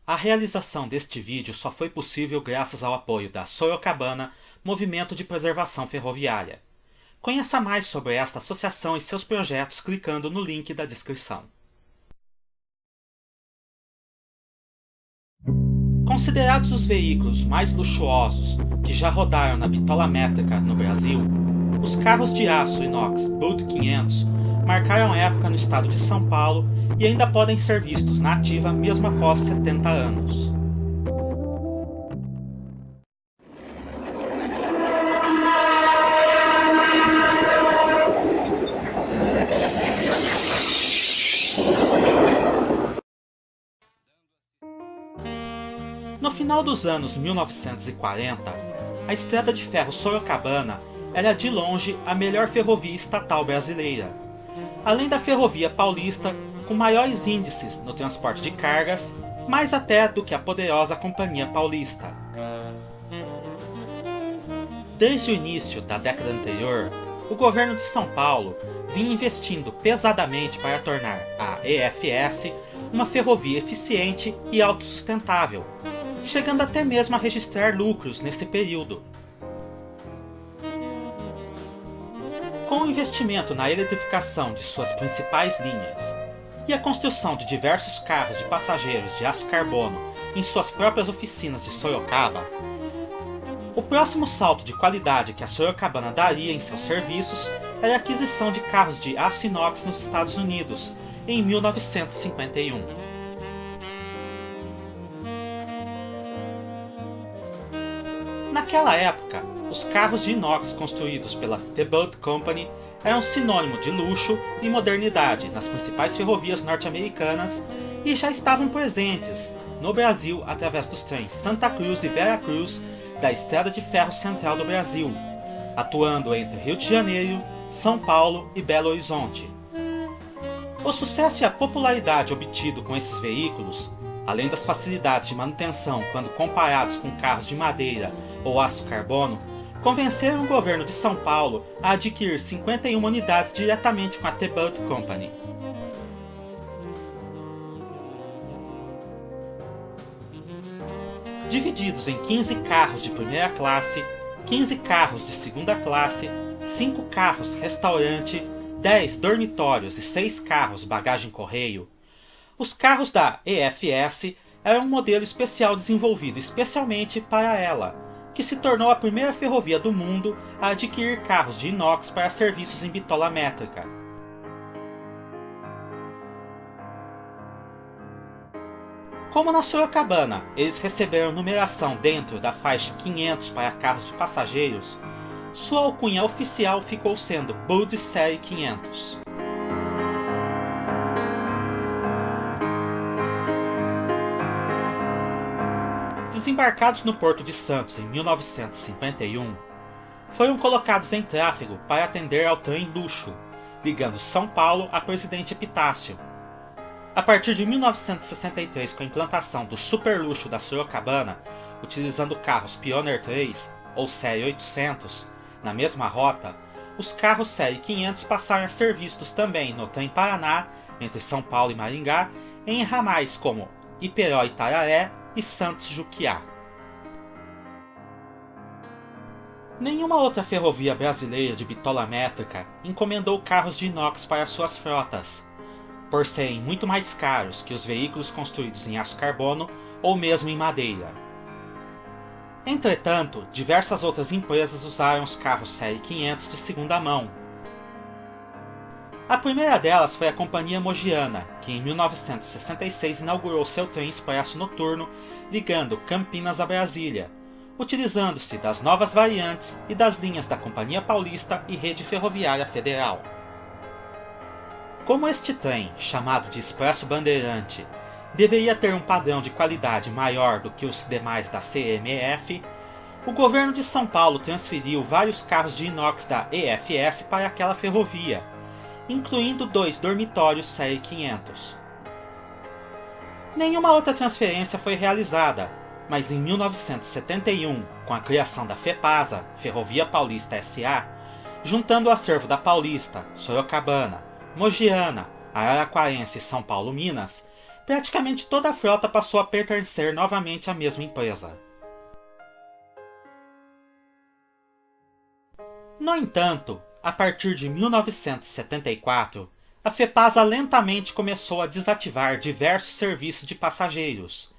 A realização deste vídeo só foi possível graças ao apoio da Sorocabana, Movimento de Preservação Ferroviária. Conheça mais sobre esta associação e seus projetos clicando no link da descrição. Considerados os veículos mais luxuosos que já rodaram na bitola métrica no Brasil, os carros de aço inox Bud 500 marcaram época no estado de São Paulo e ainda podem ser vistos na ativa mesmo após 70 anos. No final dos anos 1940, a Estrada de Ferro Sorocabana era de longe a melhor ferrovia estatal brasileira, além da Ferrovia Paulista com maiores índices no transporte de cargas, mais até do que a poderosa Companhia Paulista. Desde o início da década anterior, o governo de São Paulo vinha investindo pesadamente para tornar a EFS uma ferrovia eficiente e autossustentável, chegando até mesmo a registrar lucros nesse período. Com o investimento na eletrificação de suas principais linhas e a construção de diversos carros de passageiros de aço carbono em suas próprias oficinas de Sorocaba, o próximo salto de qualidade que a Sorocabana daria em seus serviços era a aquisição de carros de aço inox nos Estados Unidos, em 1951. Naquela época, os carros de inox construídos pela The Bud Company eram sinônimo de luxo e modernidade nas principais ferrovias norte-americanas e já estavam presentes no Brasil através dos trens Santa Cruz e Vera Cruz da Estrada de Ferro Central do Brasil, atuando entre Rio de Janeiro, São Paulo e Belo Horizonte. O sucesso e a popularidade obtido com esses veículos, além das facilidades de manutenção quando comparados com carros de madeira ou aço carbono, convenceram o governo de São Paulo a adquirir 51 unidades diretamente com a The Bud Company. Divididos em 15 carros de primeira classe, 15 carros de segunda classe, 5 carros restaurante, 10 dormitórios e 6 carros bagagem-correio, os carros da EFS eram um modelo especial desenvolvido especialmente para ela, que se tornou a primeira ferrovia do mundo a adquirir carros de inox para serviços em bitola métrica. Como na Sorocabana, eles receberam numeração dentro da faixa 500 para carros de passageiros, sua alcunha oficial ficou sendo Bud Série 500. Desembarcados no Porto de Santos em 1951, foram colocados em tráfego para atender ao trem luxo, ligando São Paulo a Presidente Epitácio. A partir de 1963, com a implantação do superluxo da Sorocabana, utilizando carros Pioneer 3 ou Série 800 na mesma rota, os carros Série 500 passaram a ser vistos também no trem Paraná, entre São Paulo e Maringá, em ramais como Iperó e Tararé e Santos Juquiá. Nenhuma outra ferrovia brasileira de bitola métrica encomendou carros de inox para suas frotas, por serem muito mais caros que os veículos construídos em aço carbono ou mesmo em madeira. Entretanto, diversas outras empresas usaram os carros Série 500 de segunda mão. A primeira delas foi a Companhia Mogiana, que em 1966 inaugurou seu trem expresso noturno ligando Campinas a Brasília, utilizando-se das novas variantes e das linhas da Companhia Paulista e Rede Ferroviária Federal. Como este trem, chamado de Expresso Bandeirante, deveria ter um padrão de qualidade maior do que os demais da CMF, o governo de São Paulo transferiu vários carros de inox da EFS para aquela ferrovia, incluindo 2 dormitórios Série 500. Nenhuma outra transferência foi realizada, mas em 1971, com a criação da FEPASA, Ferrovia Paulista S.A., juntando o acervo da Paulista, Sorocabana, Mogiana, Araraquarense e São Paulo, Minas, praticamente toda a frota passou a pertencer novamente à mesma empresa. No entanto, a partir de 1974, a FEPASA lentamente começou a desativar diversos serviços de passageiros,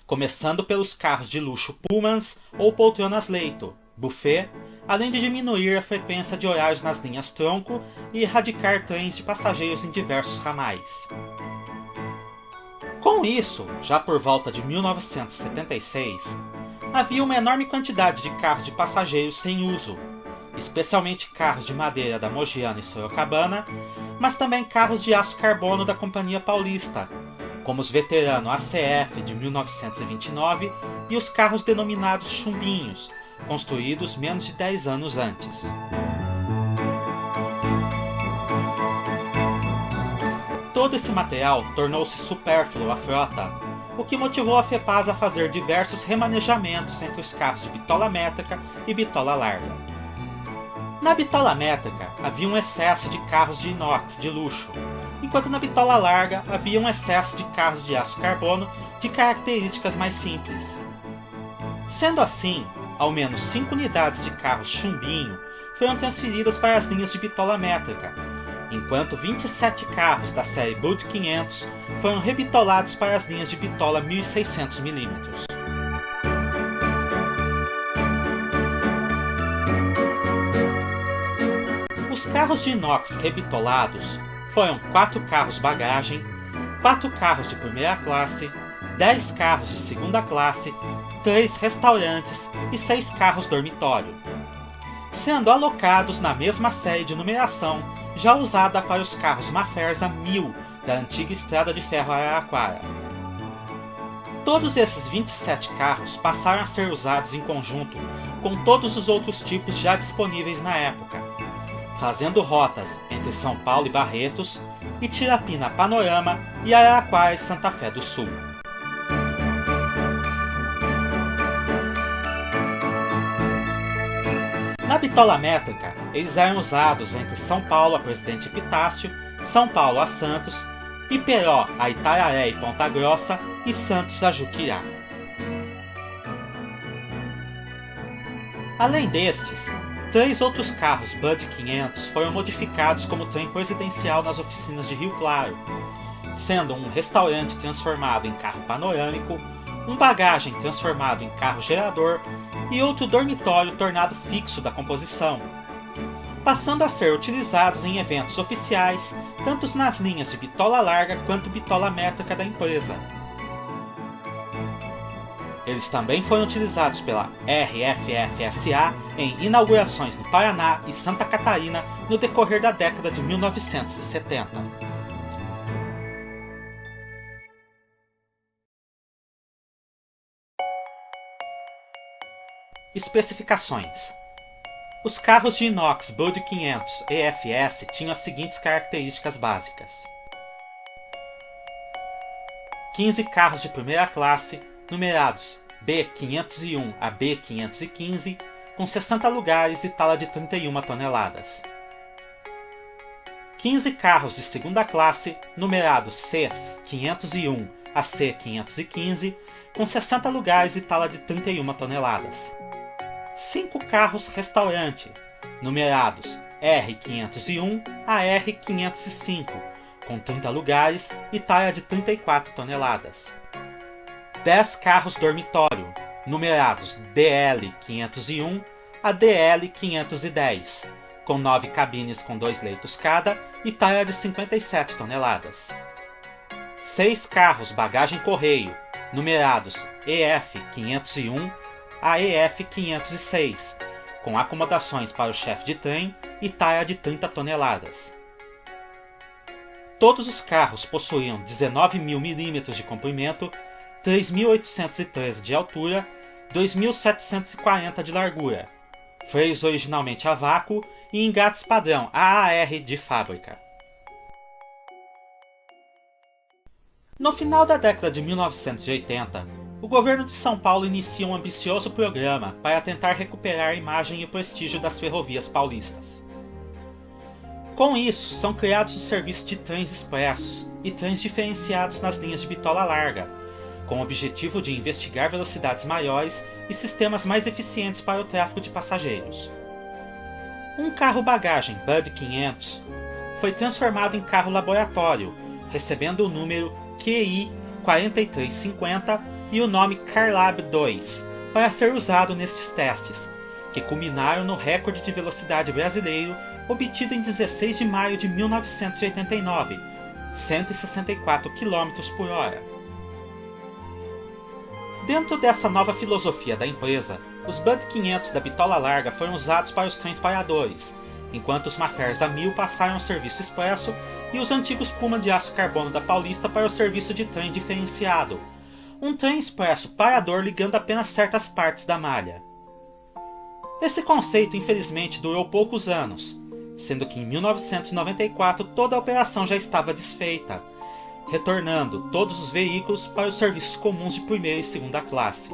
começando pelos carros de luxo Pullmans ou poltronas-leito, buffet, além de diminuir a frequência de horários nas linhas tronco e erradicar trens de passageiros em diversos ramais. Com isso, já por volta de 1976, havia uma enorme quantidade de carros de passageiros sem uso, especialmente carros de madeira da Mogiana e Sorocabana, mas também carros de aço carbono da Companhia Paulista, como os veterano ACF de 1929 e os carros denominados chumbinhos, construídos menos de 10 anos antes. Todo esse material tornou-se supérfluo à frota, o que motivou a FEPASA a fazer diversos remanejamentos entre os carros de bitola métrica e bitola larga. Na bitola métrica havia um excesso de carros de inox de luxo, enquanto na bitola larga havia um excesso de carros de aço carbono de características mais simples. Sendo assim, ao menos 5 unidades de carros chumbinho foram transferidas para as linhas de bitola métrica, enquanto 27 carros da série Bud 500 foram rebitolados para as linhas de bitola 1600 mm. Os carros de inox rebitolados foram 4 carros bagagem, 4 carros de primeira classe, 10 carros de segunda classe, 3 restaurantes e 6 carros dormitório, sendo alocados na mesma série de numeração já usada para os carros Maffersa 1000 da antiga estrada de ferro Araraquara. Todos esses 27 carros passaram a ser usados em conjunto com todos os outros tipos já disponíveis na época, fazendo rotas entre São Paulo e Barretos e Tirapina Panorama e Araraquara e Santa Fé do Sul. Na bitola métrica, eles eram usados entre São Paulo a Presidente Epitácio, São Paulo a Santos, Iperó a Itararé e Ponta Grossa e Santos a Juquirá. Além destes, 3 outros carros Bud 500 foram modificados como trem presidencial nas oficinas de Rio Claro, sendo um restaurante transformado em carro panorâmico, um bagagem transformado em carro gerador e outro dormitório tornado fixo da composição, passando a ser utilizados em eventos oficiais, tanto nas linhas de bitola larga quanto bitola métrica da empresa. Eles também foram utilizados pela RFFSA em inaugurações no Paraná e Santa Catarina no decorrer da década de 1970. Especificações. Os carros de inox Bud 500 EFS tinham as seguintes características básicas: 15 carros de primeira classe, numerados B501 a B515, com 60 lugares e tala de 31 toneladas. 15 carros de segunda classe, numerados C501 a C515, com 60 lugares e tala de 31 toneladas. 5 carros restaurante, numerados R501 a R505, com 30 lugares e tala de 34 toneladas. 10 carros dormitório, numerados DL501 a DL510, com 9 cabines com 2 leitos cada e tala de 57 toneladas. 6 carros bagagem correio, numerados EF501 a EF506, com acomodações para o chefe de trem e tala de 30 toneladas. Todos os carros possuíam 19.000 mm de comprimento, 3.813 de altura, 2.740 de largura, freios originalmente a vácuo e engates padrão AAR de fábrica. No final da década de 1980, o governo de São Paulo inicia um ambicioso programa para tentar recuperar a imagem e o prestígio das ferrovias paulistas. Com isso, são criados os serviços de trens expressos e trens diferenciados nas linhas de bitola larga, com o objetivo de investigar velocidades maiores e sistemas mais eficientes para o tráfego de passageiros. Um carro-bagagem Bud 500 foi transformado em carro-laboratório, recebendo o número QI 4350 e o nome Carlab 2, para ser usado nestes testes, que culminaram no recorde de velocidade brasileiro obtido em 16 de maio de 1989, 164 km por hora. Dentro dessa nova filosofia da empresa, os Bud 500 da bitola larga foram usados para os trens paradores, enquanto os Mafers a 1000 passaram ao serviço expresso e os antigos Puma de aço carbono da Paulista para o serviço de trem diferenciado, um trem expresso parador ligando apenas certas partes da malha. Esse conceito infelizmente durou poucos anos, sendo que em 1994 toda a operação já estava desfeita, retornando todos os veículos para os serviços comuns de primeira e segunda classe.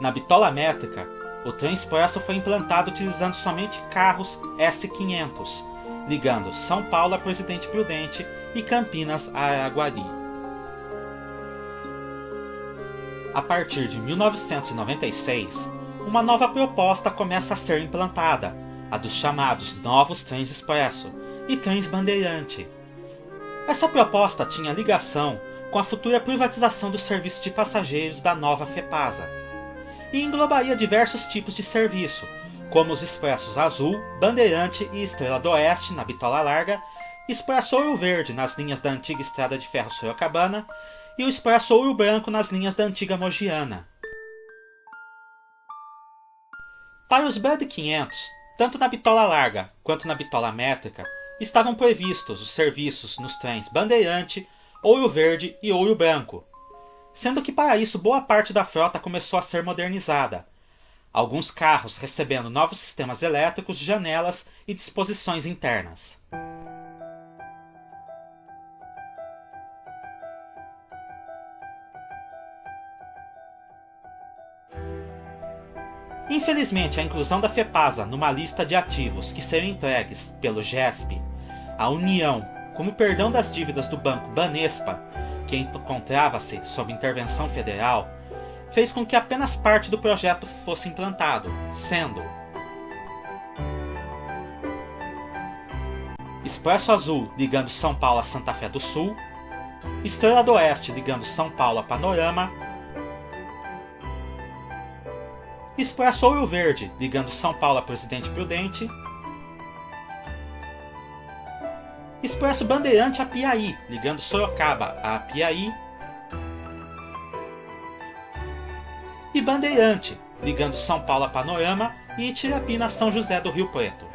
Na bitola métrica, o trem expresso foi implantado utilizando somente carros S500, ligando São Paulo a Presidente Prudente e Campinas a Araguari. A partir de 1996, uma nova proposta começa a ser implantada, a dos chamados novos trens expresso e trens bandeirante. Essa proposta tinha ligação com a futura privatização do serviço de passageiros da nova FEPASA e englobaria diversos tipos de serviço, como os expressos Azul, Bandeirante e Estrela do Oeste na bitola larga, Expresso Ouro Verde nas linhas da antiga Estrada de Ferro Sorocabana e o Expresso Ouro Branco nas linhas da antiga Mogiana. Para os Bud 500, tanto na bitola larga quanto na bitola métrica, estavam previstos os serviços nos trens Bandeirante, Ouro Verde e Ouro Branco, sendo que para isso boa parte da frota começou a ser modernizada, alguns carros recebendo novos sistemas elétricos, janelas e disposições internas. Infelizmente, a inclusão da FEPASA numa lista de ativos que serão entregues pelo GESP à União como perdão das dívidas do banco Banespa, que encontrava-se sob intervenção federal, fez com que apenas parte do projeto fosse implantado, sendo Expresso Azul ligando São Paulo a Santa Fé do Sul, Estrela do Oeste ligando São Paulo a Panorama, Expresso Ouro Verde ligando São Paulo a Presidente Prudente, Expresso Bandeirante a Piaí ligando Sorocaba a Piaí e Bandeirante ligando São Paulo a Panorama e Itirapina a São José do Rio Preto.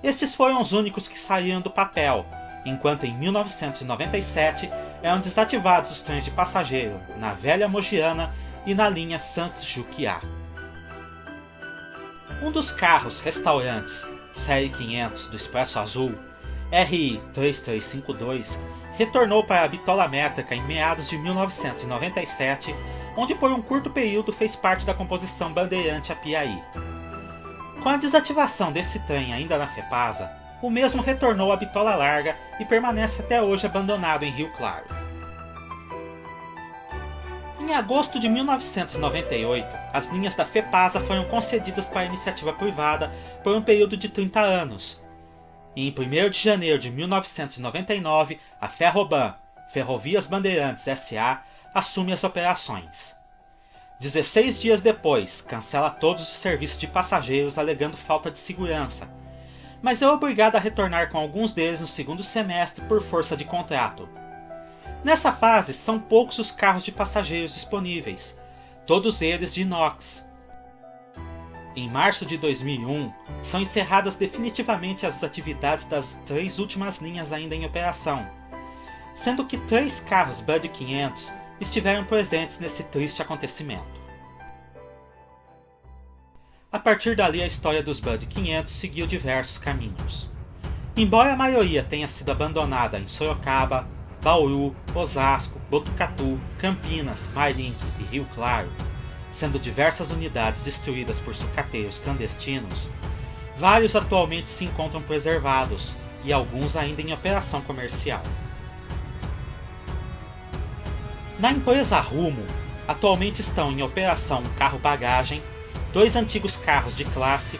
Estes foram os únicos que saíram do papel, enquanto em 1997 eram desativados os trens de passageiro na Velha Mogiana e na linha Santos-Juquiá. Um dos carros restaurantes Série 500 do Expresso Azul, RI 3352, retornou para a bitola métrica em meados de 1997, onde por um curto período fez parte da composição Bandeirante a Piaí. Com a desativação desse trem ainda na FEPASA, o mesmo retornou à bitola larga e permanece até hoje abandonado em Rio Claro. Em agosto de 1998, as linhas da FEPASA foram concedidas para a iniciativa privada por um período de 30 anos. E em 1º de janeiro de 1999, a Ferroban, Ferrovias Bandeirantes S.A., assume as operações. 16 dias depois, cancela todos os serviços de passageiros alegando falta de segurança, mas é obrigada a retornar com alguns deles no segundo semestre por força de contrato. Nessa fase, são poucos os carros de passageiros disponíveis, todos eles de inox. Em março de 2001, são encerradas definitivamente as atividades das 3 últimas linhas ainda em operação, sendo que 3 carros Bud 500 estiveram presentes nesse triste acontecimento. A partir dali, a história dos Bud 500 seguiu diversos caminhos. Embora a maioria tenha sido abandonada em Sorocaba, Bauru, Osasco, Botucatu, Campinas, Mairink e Rio Claro, sendo diversas unidades destruídas por sucateiros clandestinos, Vários atualmente se encontram preservados e alguns ainda em operação comercial. Na empresa Rumo, atualmente estão em operação um carro-bagagem, 2 antigos carros de classe,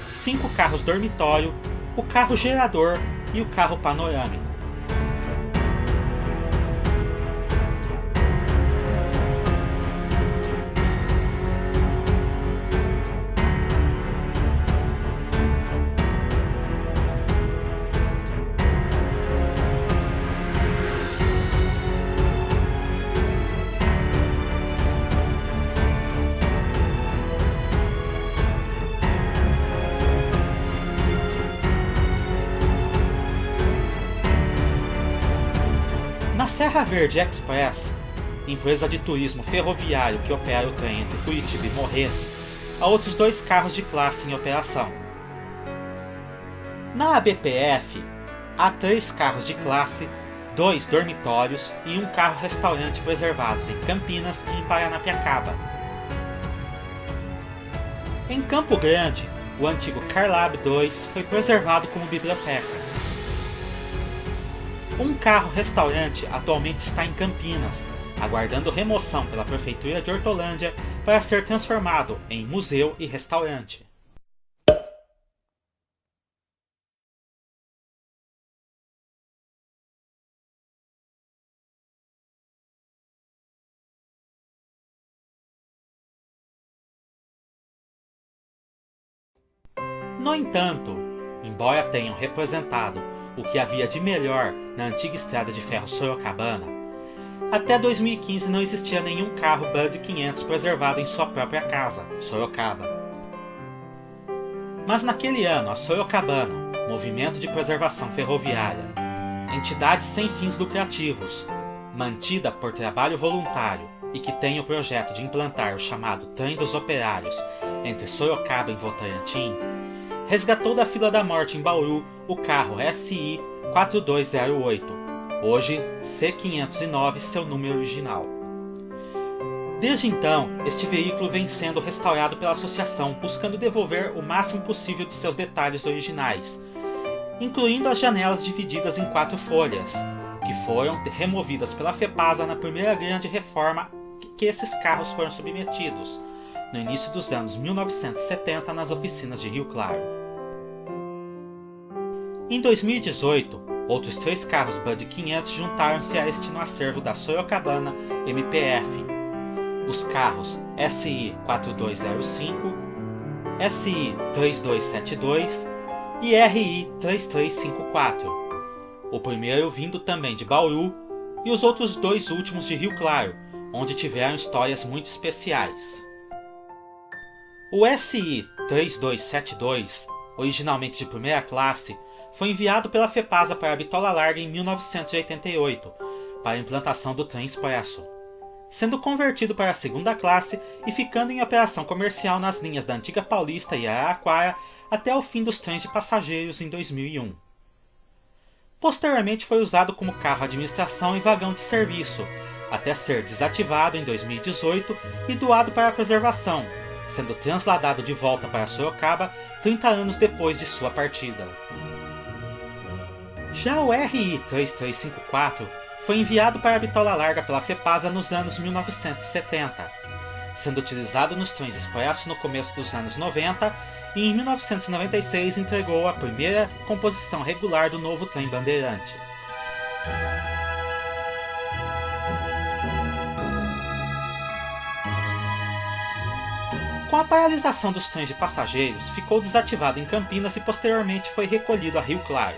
5 carros dormitório, o carro gerador e o carro panorâmico. Na Serra Verde Express, empresa de turismo ferroviário que opera o trem entre Curitiba e Morretes, há outros 2 carros de classe em operação. Na ABPF, há 3 carros de classe, 2 dormitórios e um carro-restaurante preservados em Campinas e em Paranapiacaba. Em Campo Grande, o antigo Carlab 2 foi preservado como biblioteca. Um carro-restaurante atualmente está em Campinas, aguardando remoção pela Prefeitura de Hortolândia para ser transformado em museu e restaurante. No entanto, embora tenham representado o que havia de melhor na antiga estrada de ferro Sorocabana, até 2015 não existia nenhum carro Bud 500 preservado em sua própria casa, Sorocaba. Mas naquele ano, a Sorocabana, Movimento de Preservação Ferroviária, entidade sem fins lucrativos, mantida por trabalho voluntário e que tem o projeto de implantar o chamado Trem dos Operários entre Sorocaba e Votorantim, resgatou da fila da morte em Bauru o carro SI 4208, hoje C509, seu número original. Desde então, este veículo vem sendo restaurado pela associação, buscando devolver o máximo possível de seus detalhes originais, incluindo as janelas divididas em 4 folhas, que foram removidas pela FEPASA na primeira grande reforma que esses carros foram submetidos, no início dos anos 1970 nas oficinas de Rio Claro. Em 2018, outros 3 carros Bud 500 juntaram-se a este no acervo da Sorocabana MPF. Os carros SI 4205, SI 3272 e RI 3354. O primeiro vindo também de Bauru e os outros 2 últimos de Rio Claro, onde tiveram histórias muito especiais. O SI 3272, originalmente de primeira classe, foi enviado pela FEPASA para a Bitola Larga em 1988, para a implantação do trem expresso, sendo convertido para a segunda classe e ficando em operação comercial nas linhas da Antiga Paulista e Araraquara até o fim dos trens de passageiros em 2001. Posteriormente foi usado como carro administração e vagão de serviço, até ser desativado em 2018 e doado para a preservação, sendo transladado de volta para Sorocaba 30 anos depois de sua partida. Já o RI 3354 foi enviado para a Bitola Larga pela FEPASA nos anos 1970, sendo utilizado nos trens expressos no começo dos anos 90 e em 1996 entregou a primeira composição regular do novo trem Bandeirante. Com a paralisação dos trens de passageiros, ficou desativado em Campinas e posteriormente foi recolhido a Rio Claro.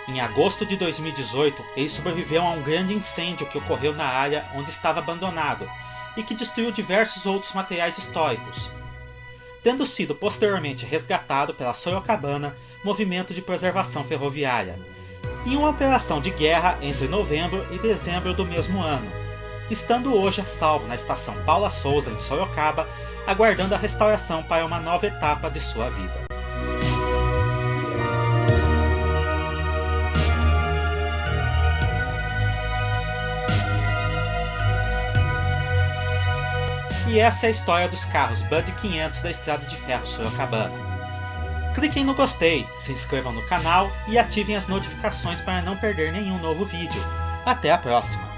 Em agosto de 2018, ele sobreviveu a um grande incêndio que ocorreu na área onde estava abandonado e que destruiu diversos outros materiais históricos, tendo sido posteriormente resgatado pela Sorocabana Movimento de Preservação Ferroviária, em uma operação de guerra entre novembro e dezembro do mesmo ano, estando hoje a salvo na estação Paula Souza, em Sorocaba, aguardando a restauração para uma nova etapa de sua vida. E essa é a história dos carros Buddy 500 da Estrada de Ferro Sorocabana. Cliquem no gostei, se inscrevam no canal e ativem as notificações para não perder nenhum novo vídeo. Até a próxima!